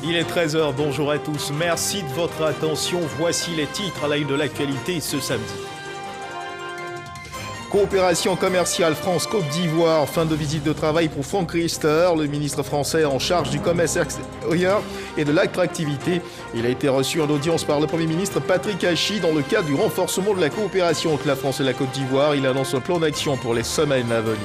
Il est 13h, bonjour à tous, merci de votre attention. Voici les titres à la une de l'actualité ce samedi. Coopération commerciale France-Côte d'Ivoire, fin de visite de travail pour Franck Riester, le ministre français en charge du commerce extérieur et de l'attractivité. Il a été reçu en audience par le Premier ministre Patrick Hachi dans le cadre du renforcement de la coopération entre la France et la Côte d'Ivoire. Il annonce un plan d'action pour les semaines à venir.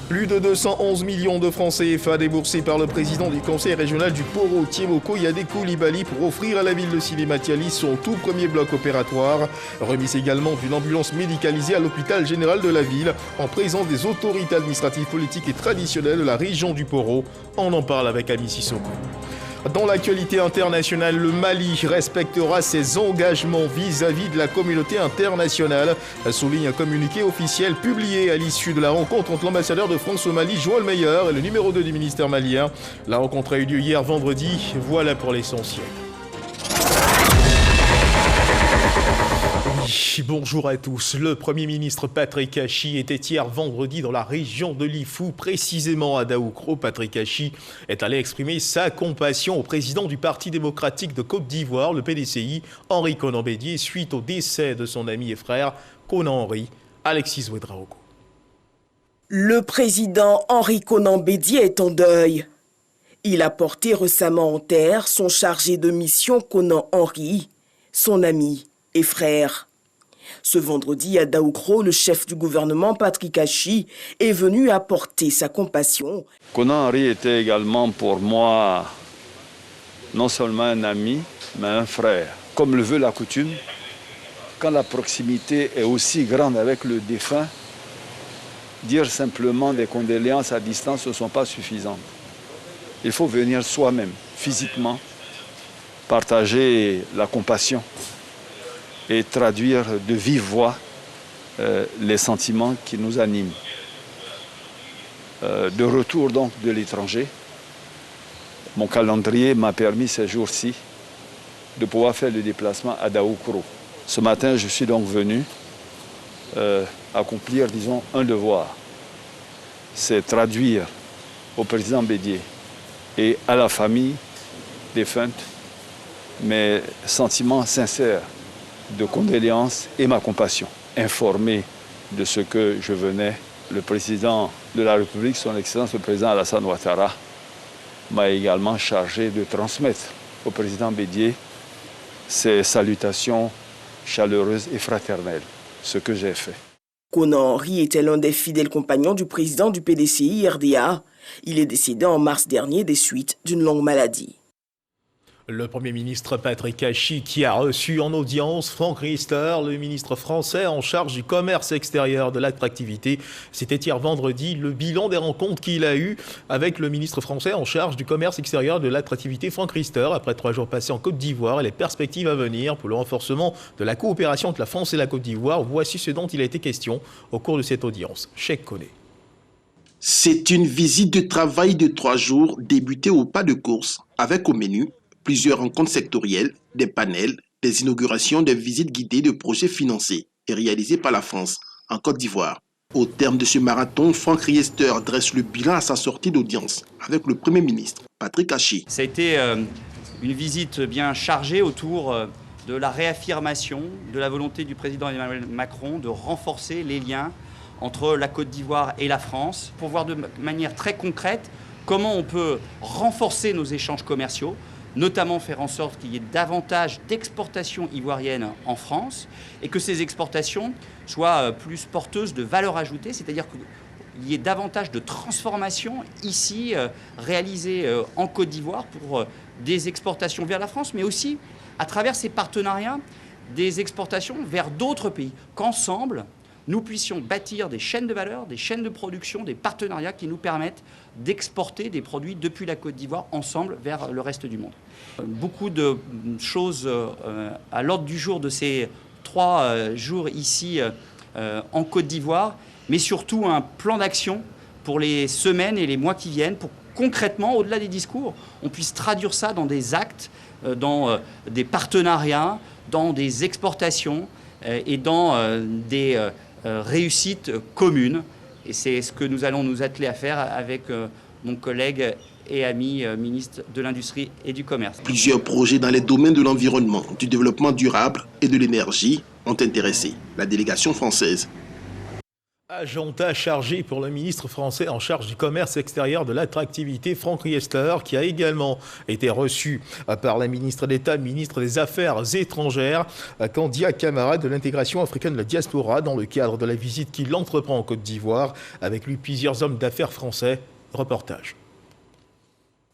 Plus de 211 millions de francs CFA déboursés par le président du conseil régional du Poro, Tiemoko Yade Koulibaly, pour offrir à la ville de Silématiali son tout premier bloc opératoire. Remise également d'une ambulance médicalisée à l'hôpital général de la ville, en présence des autorités administratives, politiques et traditionnelles de la région du Poro. On en parle avec Ami Sissoko. Dans l'actualité internationale, le Mali respectera ses engagements vis-à-vis de la communauté internationale, souligne un communiqué officiel publié à l'issue de la rencontre entre l'ambassadeur de France au Mali, Joël Meyer, et le numéro 2 du ministère malien. La rencontre a eu lieu hier vendredi. Voilà pour l'essentiel. Bonjour à tous. Le Premier ministre Patrick Hachi était hier vendredi dans la région de l'Ifou, précisément à Daoukro. Patrick Hachi est allé exprimer sa compassion au président du Parti démocratique de Côte d'Ivoire, le PDCI, Henri Konan Bédié, suite au décès de son ami et frère, Konan Henri. Alexis Ouedraogo. Le président Henri Konan Bédié est en deuil. Il a porté récemment en terre son chargé de mission Konan Henri, son ami et frère. Ce vendredi, à Daoukro, le chef du gouvernement, Patrick Hachi, est venu apporter sa compassion. Konan Henri était également pour moi non seulement un ami, mais un frère. Comme le veut la coutume, quand la proximité est aussi grande avec le défunt, dire simplement des condoléances à distance ne sont pas suffisantes. Il faut venir soi-même, physiquement, partager la compassion et traduire de vive voix les sentiments qui nous animent. De retour donc de l'étranger, mon calendrier m'a permis ces jours-ci de pouvoir faire le déplacement à Daoukro. Ce matin, je suis donc venu accomplir, disons, un devoir. C'est traduire au président Bédié et à la famille défunte mes sentiments sincères de condoléances et ma compassion. Informé de ce que je venais, le président de la République, son Excellence le président Alassane Ouattara, m'a également chargé de transmettre au président Bédié ses salutations chaleureuses et fraternelles, ce que j'ai fait. Konan Henri était l'un des fidèles compagnons du président du PDCI RDA. Il est décédé en mars dernier des suites d'une longue maladie. Le Premier ministre Patrick Hachi qui a reçu en audience Franck Riester, le ministre français en charge du commerce extérieur de l'attractivité. C'était hier vendredi le bilan des rencontres qu'il a eues avec le ministre français en charge du commerce extérieur de l'attractivité, Franck Riester, après 3 jours passés en Côte d'Ivoire et les perspectives à venir pour le renforcement de la coopération entre la France et la Côte d'Ivoire. Voici ce dont il a été question au cours de cette audience. Cheikh Koné. C'est une visite de travail de 3 jours débutée au pas de course avec au menu plusieurs rencontres sectorielles, des panels, des inaugurations, des visites guidées de projets financés et réalisés par la France en Côte d'Ivoire. Au terme de ce marathon, Franck Riester dresse le bilan à sa sortie d'audience avec le Premier ministre, Patrick Hachi. Ça a été une visite bien chargée autour de la réaffirmation de la volonté du président Emmanuel Macron de renforcer les liens entre la Côte d'Ivoire et la France pour voir de manière très concrète comment on peut renforcer nos échanges commerciaux, notamment faire en sorte qu'il y ait davantage d'exportations ivoiriennes en France et que ces exportations soient plus porteuses de valeur ajoutée, c'est-à-dire qu'il y ait davantage de transformations ici réalisées en Côte d'Ivoire pour des exportations vers la France, mais aussi à travers ces partenariats des exportations vers d'autres pays, qu'ensemble, nous puissions bâtir des chaînes de valeur, des chaînes de production, des partenariats qui nous permettent d'exporter des produits depuis la Côte d'Ivoire ensemble vers le reste du monde. Beaucoup de choses à l'ordre du jour de ces 3 jours ici en Côte d'Ivoire, mais surtout un plan d'action pour les semaines et les mois qui viennent, pour concrètement, au-delà des discours, on puisse traduire ça dans des actes, dans des partenariats, dans des exportations et dans des réussite commune. Et c'est ce que nous allons nous atteler à faire avec mon collègue et ami ministre de l'Industrie et du Commerce. Plusieurs projets dans les domaines de l'environnement, du développement durable et de l'énergie ont intéressé la délégation française. Agenda chargé pour le ministre français en charge du commerce extérieur, de l'attractivité, Franck Riester, qui a également été reçu par la ministre d'État, ministre des Affaires étrangères, Kandia Camara, de l'intégration africaine de la diaspora, dans le cadre de la visite qu'il entreprend en Côte d'Ivoire. Avec lui, plusieurs hommes d'affaires français. Reportage.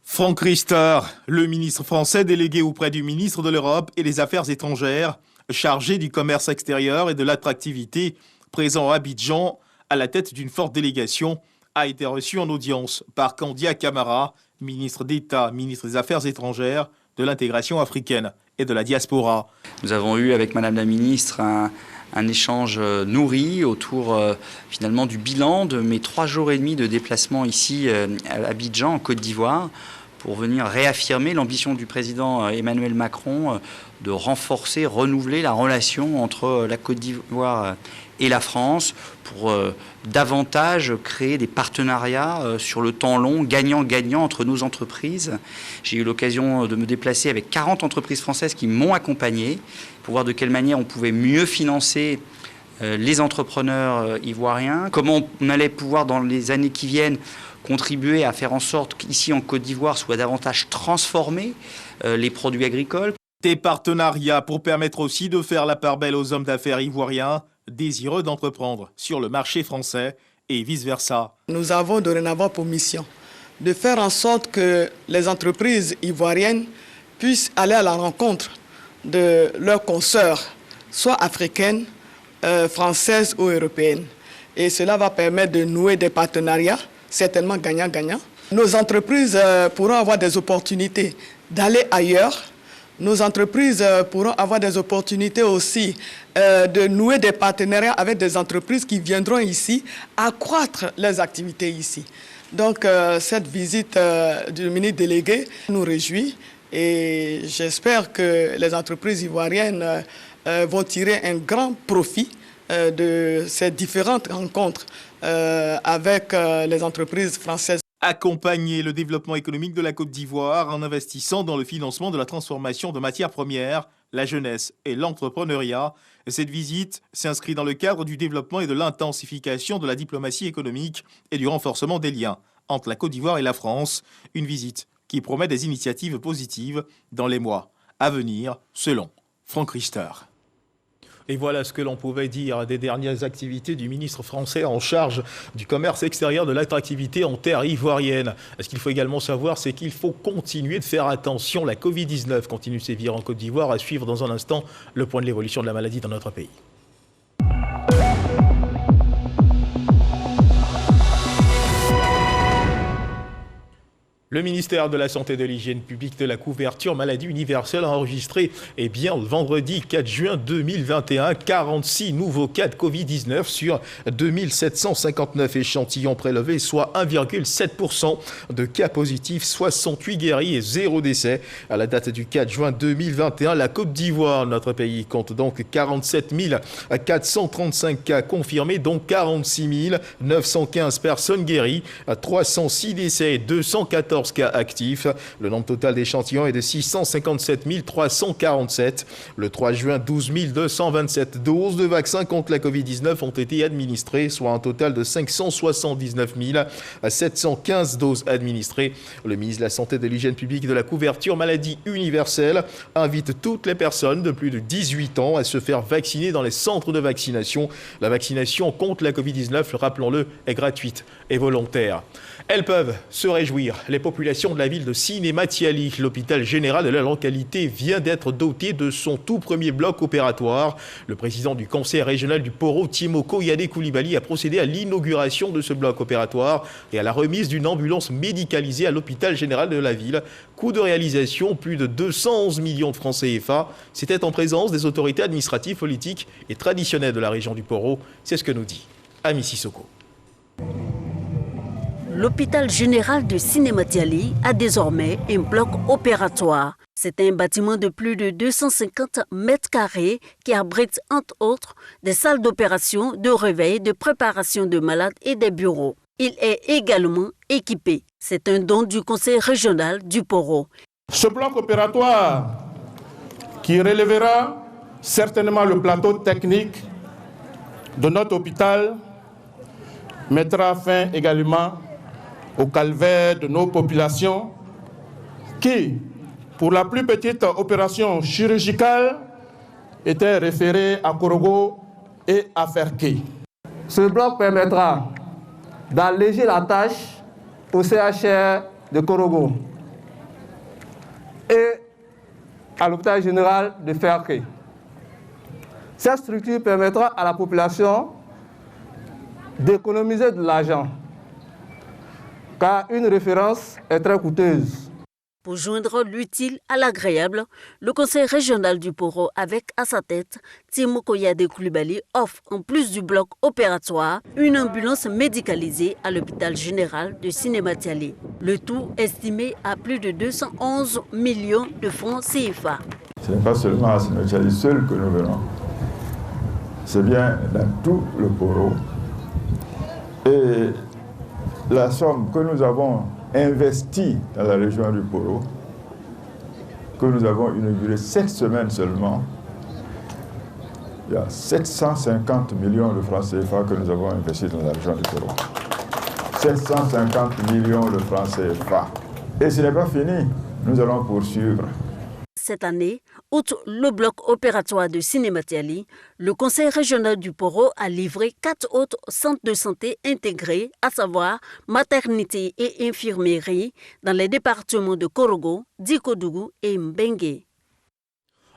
Franck Riester, le ministre français délégué auprès du ministre de l'Europe et des Affaires étrangères, chargé du commerce extérieur et de l'attractivité, présent à Abidjan, à la tête d'une forte délégation, a été reçu en audience par Kandia Camara, ministre d'État, ministre des Affaires étrangères, de l'intégration africaine et de la diaspora. Nous avons eu avec Madame la ministre un échange nourri autour finalement du bilan de mes 3 jours et demi de déplacement ici à Abidjan, en Côte d'Ivoire, pour venir réaffirmer l'ambition du président Emmanuel Macron de renforcer, renouveler la relation entre la Côte d'Ivoire et la France pour davantage créer des partenariats sur le temps long, gagnant-gagnant entre nos entreprises. J'ai eu l'occasion de me déplacer avec 40 entreprises françaises qui m'ont accompagné pour voir de quelle manière on pouvait mieux financer les entrepreneurs ivoiriens, comment on allait pouvoir dans les années qui viennent contribuer à faire en sorte qu'ici en Côte d'Ivoire soit davantage transformé les produits agricoles. Des partenariats pour permettre aussi de faire la part belle aux hommes d'affaires ivoiriens désireux d'entreprendre sur le marché français et vice-versa. Nous avons dorénavant pour mission de faire en sorte que les entreprises ivoiriennes puissent aller à la rencontre de leurs consoeurs, soit africaines, françaises ou européennes. Et cela va permettre de nouer des partenariats, certainement gagnant-gagnant. Nos entreprises pourront avoir des opportunités d'aller ailleurs. Nos entreprises pourront avoir des opportunités aussi de nouer des partenariats avec des entreprises qui viendront ici accroître leurs activités ici. Donc cette visite du ministre délégué nous réjouit et j'espère que les entreprises ivoiriennes vont tirer un grand profit de ces différentes rencontres avec les entreprises françaises. Accompagner le développement économique de la Côte d'Ivoire en investissant dans le financement de la transformation de matières premières, la jeunesse et l'entrepreneuriat. Cette visite s'inscrit dans le cadre du développement et de l'intensification de la diplomatie économique et du renforcement des liens entre la Côte d'Ivoire et la France. Une visite qui promet des initiatives positives dans les mois à venir, selon Franck Riester. Et voilà ce que l'on pouvait dire des dernières activités du ministre français en charge du commerce extérieur, de l'attractivité en terre ivoirienne. Ce qu'il faut également savoir, c'est qu'il faut continuer de faire attention. La Covid-19 continue de sévir en Côte d'Ivoire. À suivre dans un instant le point de l'évolution de la maladie dans notre pays. Le ministère de la Santé et de l'Hygiène publique de la couverture maladie universelle a enregistré le vendredi 4 juin 2021 46 nouveaux cas de Covid-19 sur 2759 échantillons prélevés, soit 1,7% de cas positifs, 68 guéris et 0 décès. À la date du 4 juin 2021, la Côte d'Ivoire, notre pays, compte donc 47 435 cas confirmés, dont 46 915 personnes guéries, 306 décès et 214 cas actifs. Le nombre total d'échantillons est de 657 347. Le 3 juin, 12 227 doses de vaccins contre la Covid-19 ont été administrées, soit un total de 579 715 doses administrées. Le ministre de la Santé et de l'Hygiène publique et de la couverture maladie universelle invite toutes les personnes de plus de 18 ans à se faire vacciner dans les centres de vaccination. La vaccination contre la Covid-19, rappelons-le, est gratuite et volontaire. Elles peuvent se réjouir. Les populations de la ville de Sinématiali, l'hôpital général de la localité, vient d'être doté de son tout premier bloc opératoire. Le président du conseil régional du Poro, Timoko Yade Koulibaly, a procédé à l'inauguration de ce bloc opératoire et à la remise d'une ambulance médicalisée à l'hôpital général de la ville. Coût de réalisation, plus de 211 millions de francs CFA. C'était en présence des autorités administratives, politiques et traditionnelles de la région du Poro. C'est ce que nous dit Ami Sissoko. L'hôpital général de Sinématiali a désormais un bloc opératoire. C'est un bâtiment de plus de 250 mètres carrés qui abrite entre autres des salles d'opération, de réveil, de préparation de malades et des bureaux. Il est également équipé. C'est un don du conseil régional du Poro. Ce bloc opératoire qui relèvera certainement le plateau technique de notre hôpital mettra fin également au calvaire de nos populations qui, pour la plus petite opération chirurgicale, étaient référées à Korogo et à Ferké. Ce bloc permettra d'alléger la tâche au CHR de Korogo et à l'hôpital général de Ferké. Cette structure permettra à la population d'économiser de l'argent, car une référence est très coûteuse. Pour joindre l'utile à l'agréable, le conseil régional du Poro, avec à sa tête Timo Koyade Koulibaly, offre, en plus du bloc opératoire, une ambulance médicalisée à l'hôpital général de Sinématiali. Le tout estimé à plus de 211 millions de francs CFA. Ce n'est pas seulement à Sinématiali seul que nous venons, c'est bien dans tout le Poro. Et la somme que nous avons investie dans la région du Poro, que nous avons inaugurée cette semaine seulement, il y a 750 millions de francs CFA que nous avons investis dans la région du Poro. 750 millions de francs CFA. Et ce n'est pas fini, nous allons poursuivre. Cette année, outre le bloc opératoire de Sinématiali, le conseil régional du Poro a livré 4 autres centres de santé intégrés, à savoir maternité et infirmerie, dans les départements de Korogo, Dikodougou et Mbengue.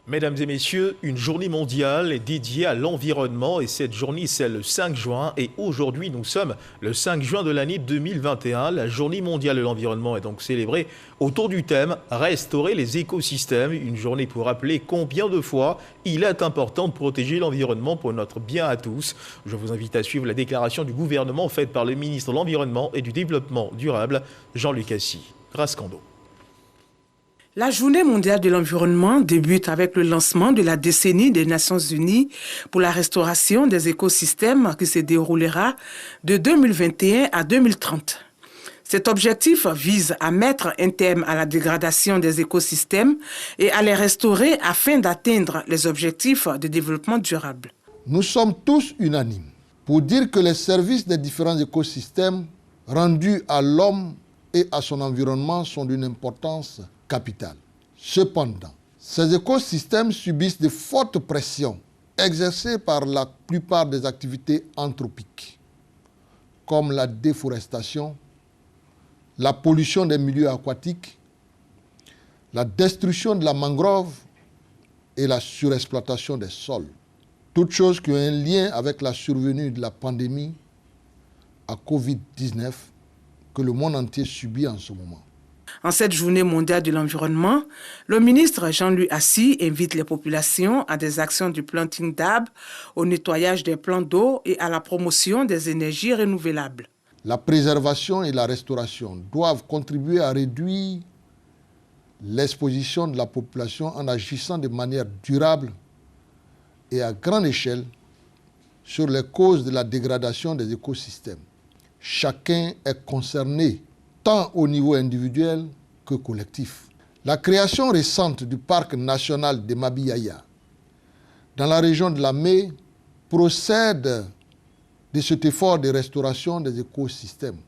Mesdames et messieurs, une journée mondiale est dédiée à l'environnement et cette journée c'est le 5 juin et aujourd'hui nous sommes le 5 juin de l'année 2021. La journée mondiale de l'environnement est donc célébrée autour du thème « Restaurer les écosystèmes ». Une journée pour rappeler combien de fois il est important de protéger l'environnement pour notre bien à tous. Je vous invite à suivre la déclaration du gouvernement faite par le ministre de l'Environnement et du Développement durable, Jean-Luc Assy. Rascando. La journée mondiale de l'environnement débute avec le lancement de la décennie des Nations Unies pour la restauration des écosystèmes qui se déroulera de 2021 à 2030. Cet objectif vise à mettre un terme à la dégradation des écosystèmes et à les restaurer afin d'atteindre les objectifs de développement durable. Nous sommes tous unanimes pour dire que les services des différents écosystèmes rendus à l'homme et à son environnement sont d'une importance capitale. Cependant, ces écosystèmes subissent de fortes pressions exercées par la plupart des activités anthropiques, comme la déforestation, la pollution des milieux aquatiques, la destruction de la mangrove et la surexploitation des sols. Toutes choses qui ont un lien avec la survenue de la pandémie à Covid-19 que le monde entier subit en ce moment. En cette journée mondiale de l'environnement, le ministre Jean-Luc Assy invite les populations à des actions du planting d'arbres, au nettoyage des plans d'eau et à la promotion des énergies renouvelables. La préservation et la restauration doivent contribuer à réduire l'exposition de la population en agissant de manière durable et à grande échelle sur les causes de la dégradation des écosystèmes. Chacun est concerné tant au niveau individuel que collectif. La création récente du parc national de Mabiyaya, dans la région de la Mé, procède de cet effort de restauration des écosystèmes.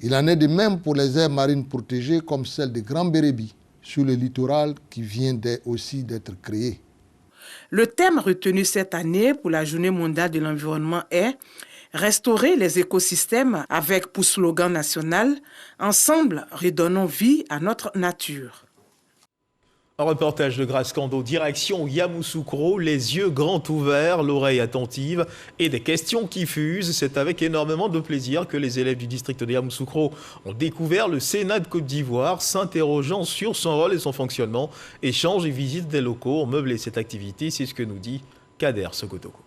Il en est de même pour les aires marines protégées comme celle de Grand Bérébi, sur le littoral qui vient aussi d'être créé. Le thème retenu cette année pour la Journée mondiale de l'environnement est « Restaurer les écosystèmes » avec pour slogan national « Ensemble, redonnons vie à notre nature ». Un reportage de Grascando, direction Yamoussoukro, les yeux grands ouverts, l'oreille attentive et des questions qui fusent. C'est avec énormément de plaisir que les élèves du district de Yamoussoukro ont découvert le Sénat de Côte d'Ivoire, s'interrogeant sur son rôle et son fonctionnement. Échanges et visites des locaux ont meublé cette activité, c'est ce que nous dit Kader Sokotoko.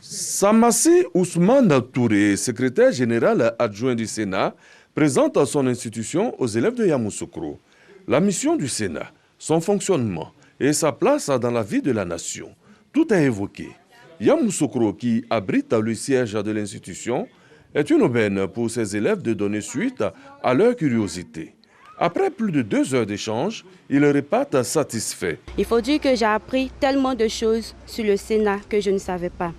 Samassi Ousmane Touré, secrétaire général adjoint du Sénat, présente son institution aux élèves de Yamoussoukro. La mission du Sénat, son fonctionnement et sa place dans la vie de la nation, tout est évoqué. Yamoussoukro, qui abrite le siège de l'institution, est une aubaine pour ces élèves de donner suite à leur curiosité. Après plus de 2 heures d'échange, ils repartent satisfaits. Il faut dire que j'ai appris tellement de choses sur le Sénat que je ne savais pas.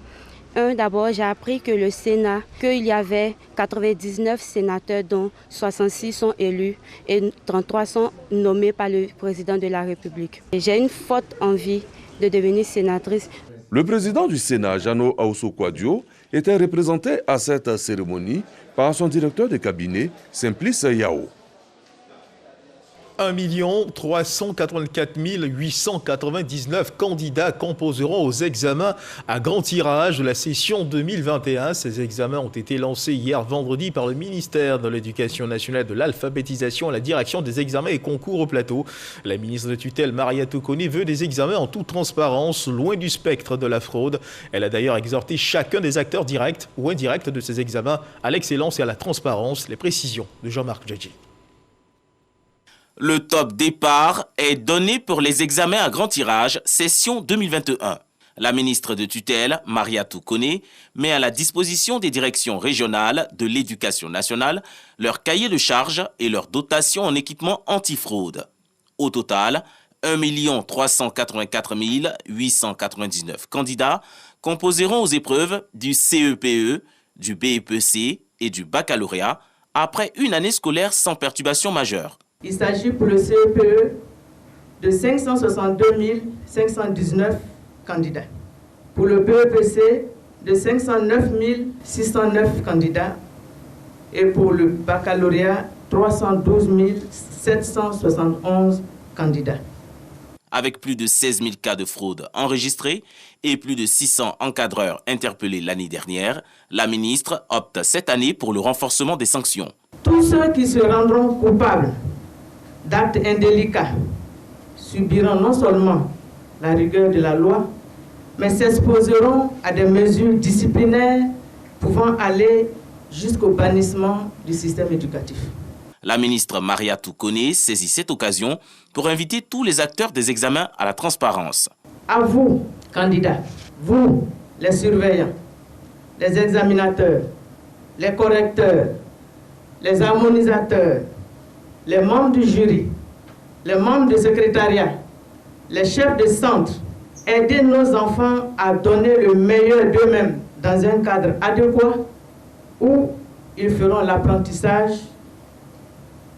D'abord, j'ai appris que le Sénat, qu'il y avait 99 sénateurs dont 66 sont élus et 33 sont nommés par le président de la République. J'ai une forte envie de devenir sénatrice. Le président du Sénat, Jano Aousso-Kouadio, était représenté à cette cérémonie par son directeur de cabinet, Simplice Yao. 1 384 899 candidats composeront aux examens à grand tirage de la session 2021. Ces examens ont été lancés hier vendredi par le ministère de l'Éducation nationale, de l'alphabétisation et la direction des examens et concours au plateau. La ministre de tutelle, Mariatou Koné, veut des examens en toute transparence, loin du spectre de la fraude. Elle a d'ailleurs exhorté chacun des acteurs directs ou indirects de ces examens à l'excellence et à la transparence. Les précisions de Jean-Marc Djadji. Le top départ est donné pour les examens à grand tirage, session 2021. La ministre de tutelle, Mariatou Koné, met à la disposition des directions régionales de l'éducation nationale leur cahier de charges et leur dotation en équipement antifraude. Au total, 1 384 899 candidats composeront aux épreuves du CEPE, du BEPC et du baccalauréat après une année scolaire sans perturbation majeure. Il s'agit pour le CEPE de 562 519 candidats. Pour le BEPC, de 509 609 candidats. Et pour le baccalauréat, 312 771 candidats. Avec plus de 16 000 cas de fraude enregistrés et plus de 600 encadreurs interpellés l'année dernière, la ministre opte cette année pour le renforcement des sanctions. Tous ceux qui se rendront coupables d'actes indélicats subiront non seulement la rigueur de la loi, mais s'exposeront à des mesures disciplinaires pouvant aller jusqu'au bannissement du système éducatif. La ministre Mariatou Koné saisit cette occasion pour inviter tous les acteurs des examens à la transparence. À vous, candidats, vous, les surveillants, les examinateurs, les correcteurs, les harmonisateurs, les membres du jury, les membres du secrétariat, les chefs de centre, aidez nos enfants à donner le meilleur d'eux-mêmes dans un cadre adéquat où ils feront l'apprentissage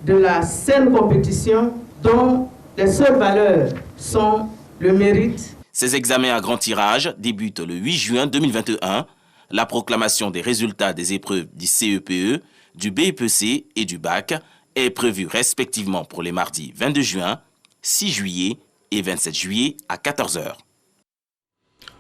de la saine compétition dont les seules valeurs sont le mérite. Ces examens à grand tirage débutent le 8 juin 2021. La proclamation des résultats des épreuves du CEPE, du BEPC et du BAC est prévue respectivement pour les mardis 22 juin, 6 juillet et 27 juillet à 14 h.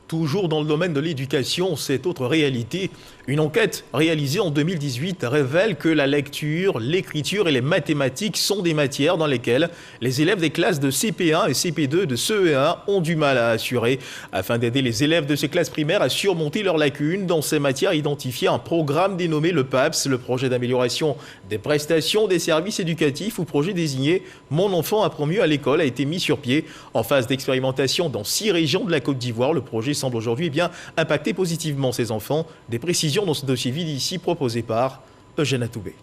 Toujours dans le domaine de l'éducation, cette autre réalité, une enquête réalisée en 2018 révèle que la lecture, l'écriture et les mathématiques sont des matières dans lesquelles les élèves des classes de CP1 et CP2 de CE1 ont du mal à assurer. Afin d'aider les élèves de ces classes primaires à surmonter leurs lacunes dans ces matières, identifié un programme dénommé le PAPS, le projet d'amélioration des prestations des services éducatifs ou projet désigné « Mon enfant apprend mieux à l'école » a été mis sur pied. En phase d'expérimentation dans 6 régions de la Côte d'Ivoire, le projet semble aujourd'hui impacter positivement ces enfants. Des précisions dans ce dossier vide ici proposé par Eugène Atoubé.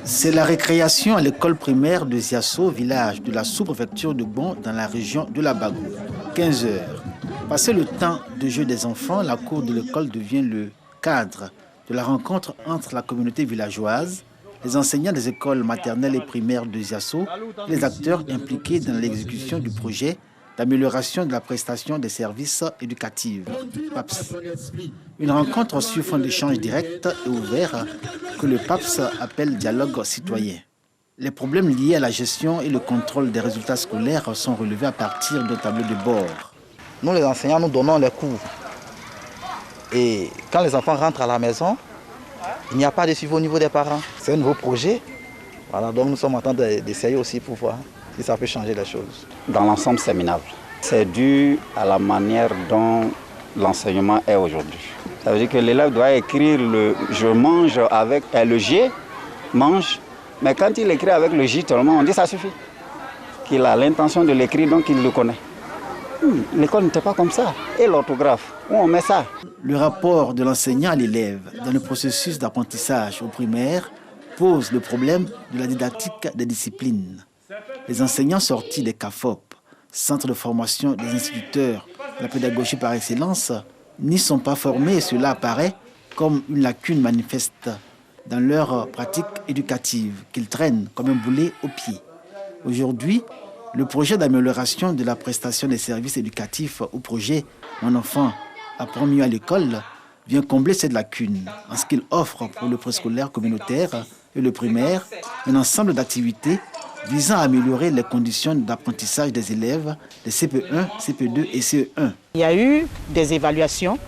C'est la récréation à l'école primaire de Ziasso, village de la sous-préfecture de Bon, dans la région de la Bagou. 15 heures. Passé le temps de jeu des enfants, la cour de l'école devient le cadre de la rencontre entre la communauté villageoise, les enseignants des écoles maternelles et primaires de Ziasso, les acteurs impliqués dans l'exécution du projet d'amélioration de la prestation des services éducatifs, PAPS. Une rencontre sur fond d'échange direct et ouvert que le PAPS appelle dialogue citoyen. Les problèmes liés à la gestion et le contrôle des résultats scolaires sont relevés à partir d'un tableau de bord. Nous, les enseignants, nous donnons les cours. Et quand les enfants rentrent à la maison, il n'y a pas de suivi au niveau des parents. C'est un nouveau projet. Voilà, donc nous sommes en train d'essayer aussi pour voir si ça peut changer les choses. Dans l'ensemble, c'est minable. C'est dû à la manière dont l'enseignement est aujourd'hui. Ça veut dire que l'élève doit écrire le « je mange » avec le « G », mange, mais quand il écrit avec le « J », on dit ça suffit. Qu'il a l'intention de l'écrire, donc il le connaît. L'école n'était pas comme ça. Et l'orthographe, où on met ça? Le rapport de l'enseignant à l'élève dans le processus d'apprentissage au primaire pose le problème de la didactique des disciplines. Les enseignants sortis des CAFOP, Centre de formation des instituteurs de la pédagogie par excellence, n'y sont pas formés et cela apparaît comme une lacune manifeste dans leur pratique éducative qu'ils traînent comme un boulet au pied. Aujourd'hui, le projet d'amélioration de la prestation des services éducatifs au projet Mon enfant apprend mieux à l'école vient combler cette lacune en ce qu'il offre pour le préscolaire communautaire et le primaire un ensemble d'activités visant à améliorer les conditions d'apprentissage des élèves des CP1, CP2 et CE1. Il y a eu des évaluations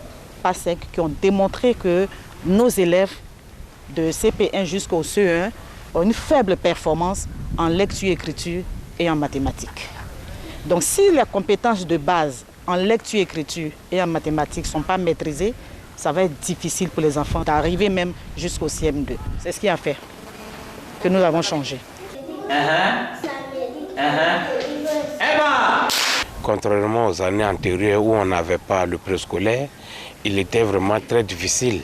PASEC qui ont démontré que nos élèves de CP1 jusqu'au CE1 ont une faible performance en lecture-écriture et en mathématiques. Donc si les compétences de base en lecture-écriture et en mathématiques ne sont pas maîtrisées, ça va être difficile pour les enfants d'arriver même jusqu'au CM2. C'est ce qui a fait que nous avons changé. Contrairement aux années antérieures où on n'avait pas le préscolaire, il était vraiment très difficile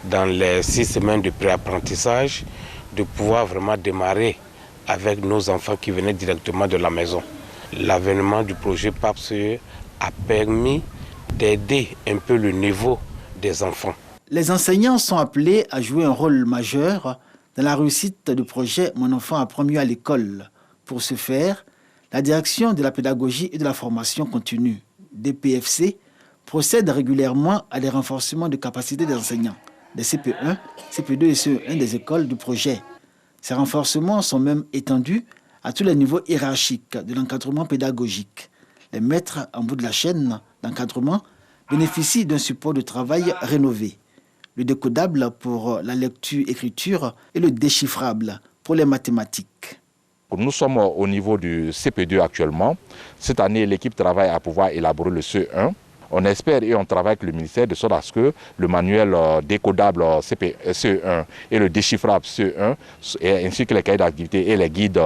dans les 6 semaines de préapprentissage de pouvoir vraiment démarrer avec nos enfants qui venaient directement de la maison. L'avènement du projet PAPSE a permis d'aider un peu le niveau des enfants. Les enseignants sont appelés à jouer un rôle majeur dans la réussite du projet Mon enfant apprend mieux à l'école. Pour ce faire, la direction de la pédagogie et de la formation continue, DPFC, procède régulièrement à des renforcements de capacités des enseignants, des CP1, CP2 et CE1 des écoles du projet. Ces renforcements sont même étendus à tous les niveaux hiérarchiques de l'encadrement pédagogique. Les maîtres en bout de la chaîne d'encadrement bénéficient d'un support de travail rénové. Le décodable pour la lecture-écriture et le déchiffrable pour les mathématiques. Nous sommes au niveau du CP2 actuellement. Cette année, l'équipe travaille à pouvoir élaborer le CE1. On espère et on travaille avec le ministère de sorte à ce que le manuel décodable CE1 et le déchiffrable CE1 ainsi que les cahiers d'activité et les guides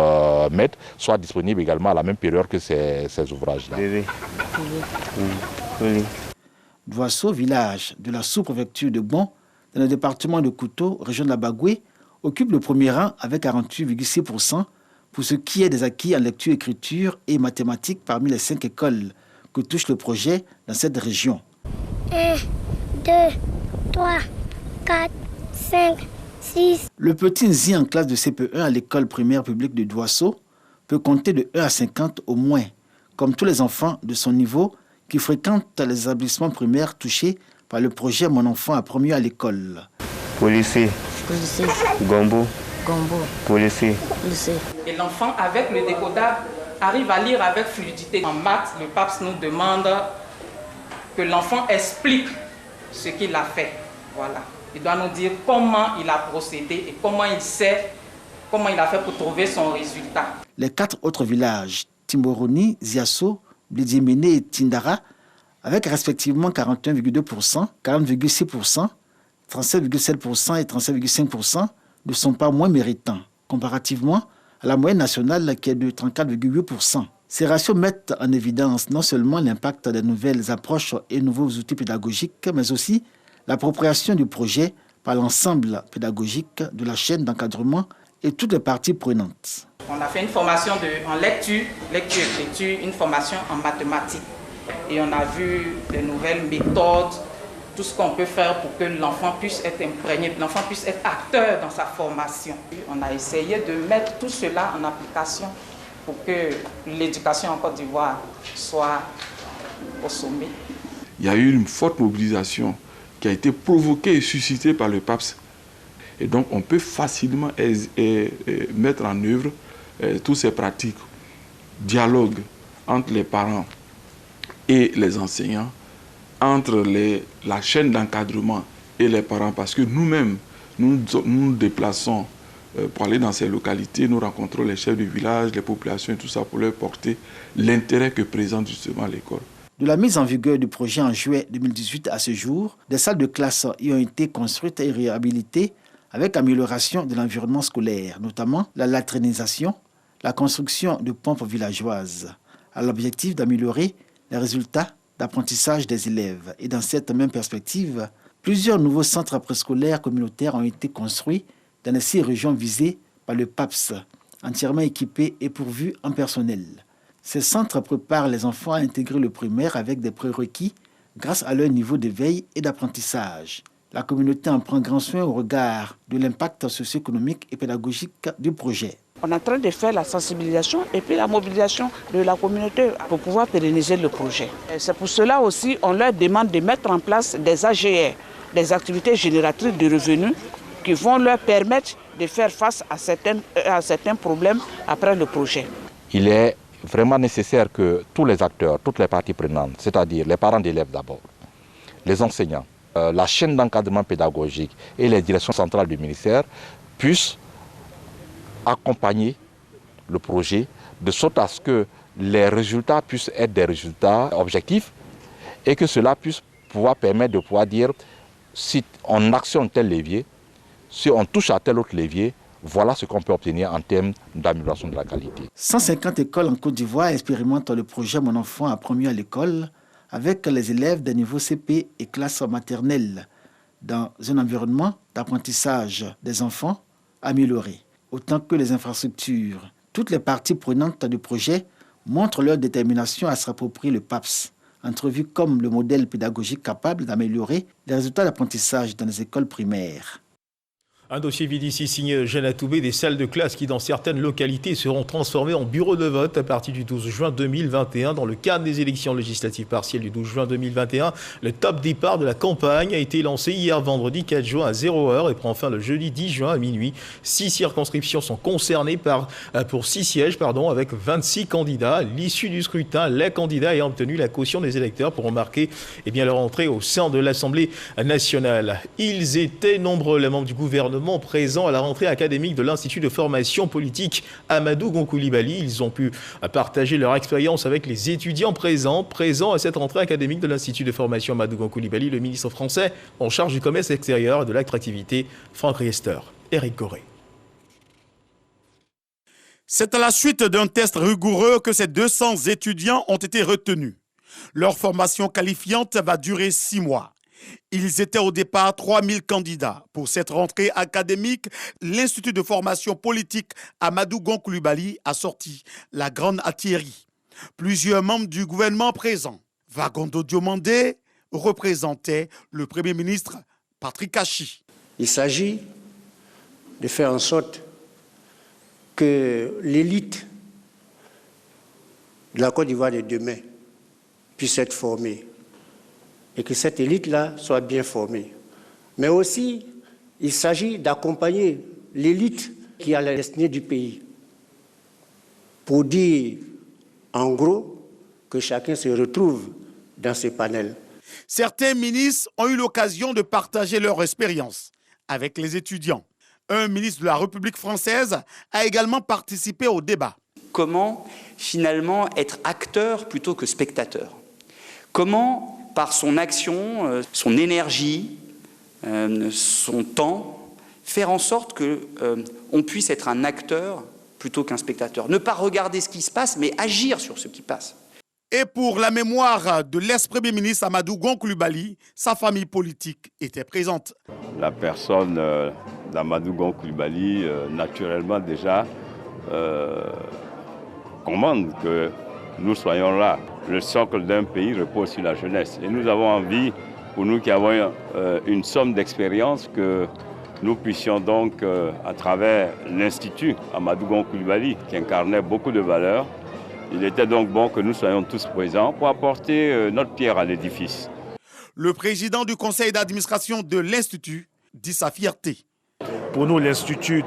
maîtres soient disponibles également à la même période que ces ouvrages-là. Douasso, village de la sous-préfecture de Bon, dans le département de Kouto, région de la Bagoué, occupe le premier rang avec 48,6% pour ce qui est des acquis en lecture, écriture et mathématiques parmi les 5 écoles que touche le projet dans cette région. 1, 2, 3, 4, 5, 6. Le petit Nzi en classe de CP1 à l'école primaire publique de Douasso peut compter de 1 à 50 au moins, comme tous les enfants de son niveau qui fréquentent les établissements primaires touchés par le projet Mon enfant apprend mieux à l'école. Policier. Gombo. Policier. Et l'enfant, avec le décodable, arrive à lire avec fluidité. En maths, le PAPS nous demande que l'enfant explique ce qu'il a fait. Voilà. Il doit nous dire comment il a procédé et comment il sait, comment il a fait pour trouver son résultat. Les 4 autres villages, Timboroni, Ziasso, Blidiemene et Tindara, avec respectivement 41,2%, 40,6%, 37,7% et 37,5%, ne sont pas moins méritants, comparativement à la moyenne nationale qui est de 34,8%. Ces ratios mettent en évidence non seulement l'impact des nouvelles approches et nouveaux outils pédagogiques, mais aussi l'appropriation du projet par l'ensemble pédagogique de la chaîne d'encadrement et toutes les parties prenantes. On a fait une formation en lecture-écriture, une formation en mathématiques. Et on a vu des nouvelles méthodes, tout ce qu'on peut faire pour que l'enfant puisse être imprégné, l'enfant puisse être acteur dans sa formation. On a essayé de mettre tout cela en application pour que l'éducation en Côte d'Ivoire soit au sommet. Il y a eu une forte mobilisation qui a été provoquée et suscitée par le PAPS. Et donc on peut facilement mettre en œuvre toutes ces pratiques. Dialogue entre les parents et les enseignants, entre la chaîne d'encadrement et les parents, parce que nous-mêmes, nous nous déplaçons pour aller dans ces localités, nous rencontrons les chefs de village, les populations et tout ça pour leur porter l'intérêt que présente justement l'école. De la mise en vigueur du projet en juillet 2018 à ce jour, des salles de classe y ont été construites et réhabilitées avec amélioration de l'environnement scolaire, notamment la latrinisation, la construction de pompes villageoises, à l'objectif d'améliorer les résultats d'apprentissage des élèves. Et dans cette même perspective, plusieurs nouveaux centres préscolaires communautaires ont été construits dans les 6 régions visées par le PAPS, entièrement équipés et pourvus en personnel. Ces centres préparent les enfants à intégrer le primaire avec des prérequis grâce à leur niveau d'éveil et d'apprentissage. La communauté en prend grand soin au regard de l'impact socio-économique et pédagogique du projet. On est en train de faire la sensibilisation et puis la mobilisation de la communauté pour pouvoir pérenniser le projet. C'est pour cela aussi on leur demande de mettre en place des AGR, des activités génératrices de revenus qui vont leur permettre de faire face à certains problèmes après le projet. Il est vraiment nécessaire que tous les acteurs, toutes les parties prenantes, c'est-à-dire les parents d'élèves d'abord, les enseignants, la chaîne d'encadrement pédagogique et les directions centrales du ministère puissent accompagner le projet de sorte à ce que les résultats puissent être des résultats objectifs et que cela puisse pouvoir permettre de pouvoir dire si on actionne tel levier, si on touche à tel autre levier, voilà ce qu'on peut obtenir en termes d'amélioration de la qualité. 150 écoles en Côte d'Ivoire expérimentent le projet Mon enfant apprend mieux à l'école avec les élèves des niveaux CP et classes maternelles dans un environnement d'apprentissage des enfants amélioré. Autant que les infrastructures, toutes les parties prenantes du projet montrent leur détermination à s'approprier le PAPS, entrevu comme le modèle pédagogique capable d'améliorer les résultats d'apprentissage dans les écoles primaires. Un dossier vide ici signé Jeanne Atoubé, des salles de classe qui dans certaines localités seront transformées en bureaux de vote à partir du 12 juin 2021. Dans le cadre des élections législatives partielles du 12 juin 2021, le top départ de la campagne a été lancé hier vendredi 4 juin à 0h et prend fin le jeudi 10 juin à minuit. 6 circonscriptions sont concernées pour 6 sièges avec 26 candidats. À l'issue du scrutin, les candidats ayant obtenu la caution des électeurs pourront marquer leur entrée au sein de l'Assemblée nationale. Ils étaient nombreux, les membres du gouvernement présents à la rentrée académique de l'Institut de formation politique Amadou Gon Coulibaly. Ils ont pu partager leur expérience avec les étudiants présents à cette rentrée académique de l'Institut de formation Amadou Gon Coulibaly, le ministre français en charge du commerce extérieur et de l'attractivité, Franck Riester. Éric Goré. C'est à la suite d'un test rigoureux que ces 200 étudiants ont été retenus. Leur formation qualifiante va durer 6 mois. Ils étaient au départ 3000 candidats. Pour cette rentrée académique, l'Institut de formation politique Amadou Gon Coulibaly a sorti la grande artillerie. Plusieurs membres du gouvernement présents. Wagondo Diomandé représentait le Premier ministre Patrick Kachi. Il s'agit de faire en sorte que l'élite de la Côte d'Ivoire de demain puisse être formée. Et que cette élite-là soit bien formée. Mais aussi, il s'agit d'accompagner l'élite qui a la destinée du pays. Pour dire, en gros, que chacun se retrouve dans ce panel. Certains ministres ont eu l'occasion de partager leur expérience avec les étudiants. Un ministre de la République française a également participé au débat. Comment, finalement, être acteur plutôt que spectateur? Comment, par son action, son énergie, son temps, faire en sorte qu'on puisse être un acteur plutôt qu'un spectateur. Ne pas regarder ce qui se passe, mais agir sur ce qui passe. Et pour la mémoire de l'ex-premier ministre Amadou Gon Coulibaly, sa famille politique était présente. La personne d'Amadou Gon Coulibaly, naturellement déjà, commande que nous soyons là. Le socle d'un pays repose sur la jeunesse. Et nous avons envie, pour nous qui avons une somme d'expérience, que nous puissions donc, à travers l'Institut Amadou Gon Coulibaly, qui incarnait beaucoup de valeurs, il était donc bon que nous soyons tous présents pour apporter notre pierre à l'édifice. Le président du conseil d'administration de l'Institut dit sa fierté. Pour nous, l'Institut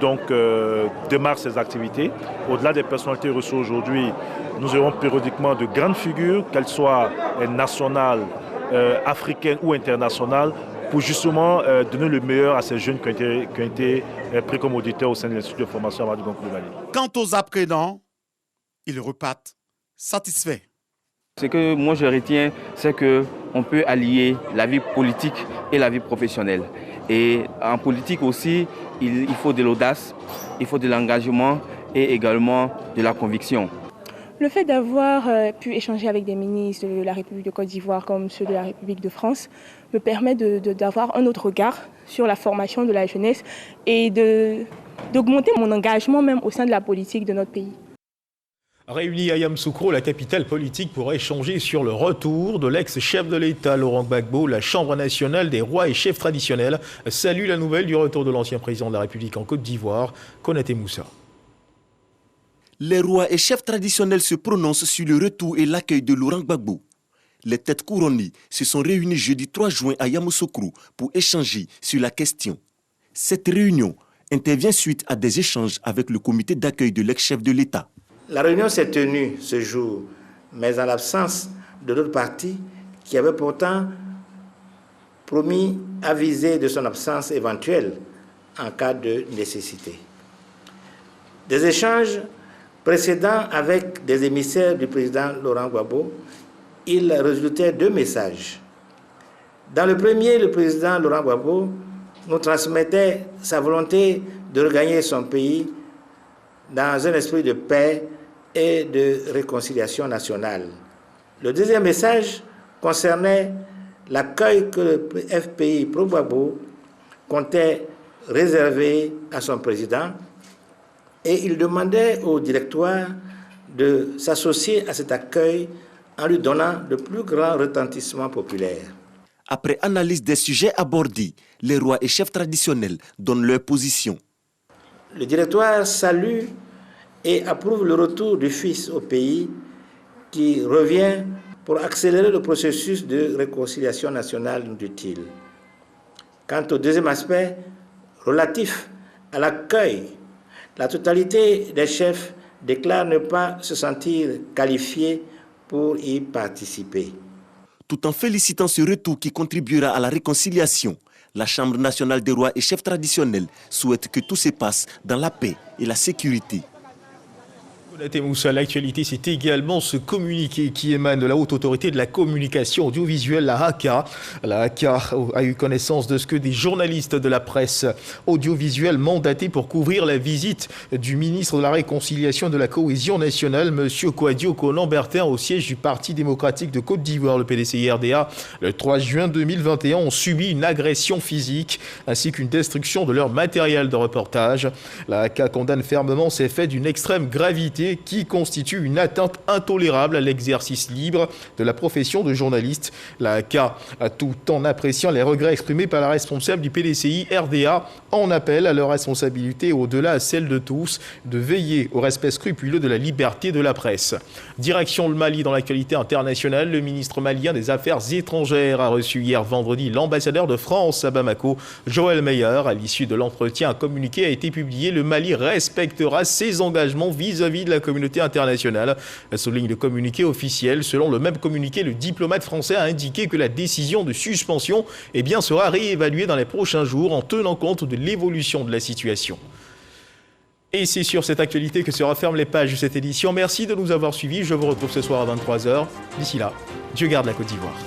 démarre ses activités. Au-delà des personnalités reçues aujourd'hui, nous aurons périodiquement de grandes figures, qu'elles soient nationales, africaines ou internationales, pour justement donner le meilleur à ces jeunes qui ont été pris comme auditeurs au sein de l'Institut de formation Amadou Gon Coulibaly. Quant aux apprenants, ils repartent satisfaits. Ce que moi je retiens, c'est qu'on peut allier la vie politique et la vie professionnelle. Et en politique aussi, il faut de l'audace, il faut de l'engagement et également de la conviction. Le fait d'avoir pu échanger avec des ministres de la République de Côte d'Ivoire comme ceux de la République de France me permet d'avoir un autre regard sur la formation de la jeunesse et d'augmenter mon engagement même au sein de la politique de notre pays. Réunis à Yamoussoukro, la capitale politique, pour échanger sur le retour de l'ex-chef de l'État, Laurent Gbagbo, la Chambre nationale des rois et chefs traditionnels salue la nouvelle du retour de l'ancien président de la République en Côte d'Ivoire, Konaté Moussa. Les rois et chefs traditionnels se prononcent sur le retour et l'accueil de Laurent Gbagbo. Les têtes couronnées se sont réunies jeudi 3 juin à Yamoussoukro pour échanger sur la question. Cette réunion intervient suite à des échanges avec le comité d'accueil de l'ex-chef de l'État. La réunion s'est tenue ce jour, mais en l'absence de l'autre partie qui avait pourtant promis aviser de son absence éventuelle en cas de nécessité. Des échanges précédents avec des émissaires du président Laurent Gbagbo, il résultait 2 messages. Dans le premier, le président Laurent Gbagbo nous transmettait sa volonté de regagner son pays dans un esprit de paix et de réconciliation nationale. Le deuxième message concernait l'accueil que le FPI pro-Gbagbo comptait réserver à son président et il demandait au directoire de s'associer à cet accueil en lui donnant de plus grands retentissements populaires. Après analyse des sujets abordés, les rois et chefs traditionnels donnent leur position. Le directoire salue et approuve le retour du fils au pays qui revient pour accélérer le processus de réconciliation nationale, nous dit-il. Quant au deuxième aspect, relatif à l'accueil, la totalité des chefs déclarent ne pas se sentir qualifiés pour y participer. Tout en félicitant ce retour qui contribuera à la réconciliation, la Chambre nationale des rois et chefs traditionnels souhaite que tout se passe dans la paix et la sécurité. Konaté Moussa, l'actualité, c'est également ce communiqué qui émane de la Haute Autorité de la Communication Audiovisuelle, la HACA. La HACA a eu connaissance de ce que des journalistes de la presse audiovisuelle mandatés pour couvrir la visite du ministre de la Réconciliation et de la Cohésion nationale, M. Kouadio Konan-Bertin, au siège du Parti démocratique de Côte d'Ivoire, le PDCI-RDA, le 3 juin 2021, ont subi une agression physique ainsi qu'une destruction de leur matériel de reportage. La HACA condamne fermement ces faits d'une extrême gravité qui constitue une atteinte intolérable à l'exercice libre de la profession de journaliste. La HACA, tout en appréciant les regrets exprimés par la responsable du PDCI-RDA, en appelle à leur responsabilité, au-delà à celle de tous, de veiller au respect scrupuleux de la liberté de la presse. Direction le Mali dans l'actualité internationale, le ministre malien des Affaires étrangères a reçu hier vendredi l'ambassadeur de France à Bamako, Joël Meyer. À l'issue de l'entretien, un communiqué a été publié. Le Mali respectera ses engagements vis-à-vis de la communauté internationale, souligne le communiqué officiel. Selon le même communiqué, le diplomate français a indiqué que la décision de suspension sera réévaluée dans les prochains jours en tenant compte de l'évolution de la situation. Et c'est sur cette actualité que se referment les pages de cette édition. Merci de nous avoir suivis. Je vous retrouve ce soir à 23h. D'ici là, Dieu garde la Côte d'Ivoire.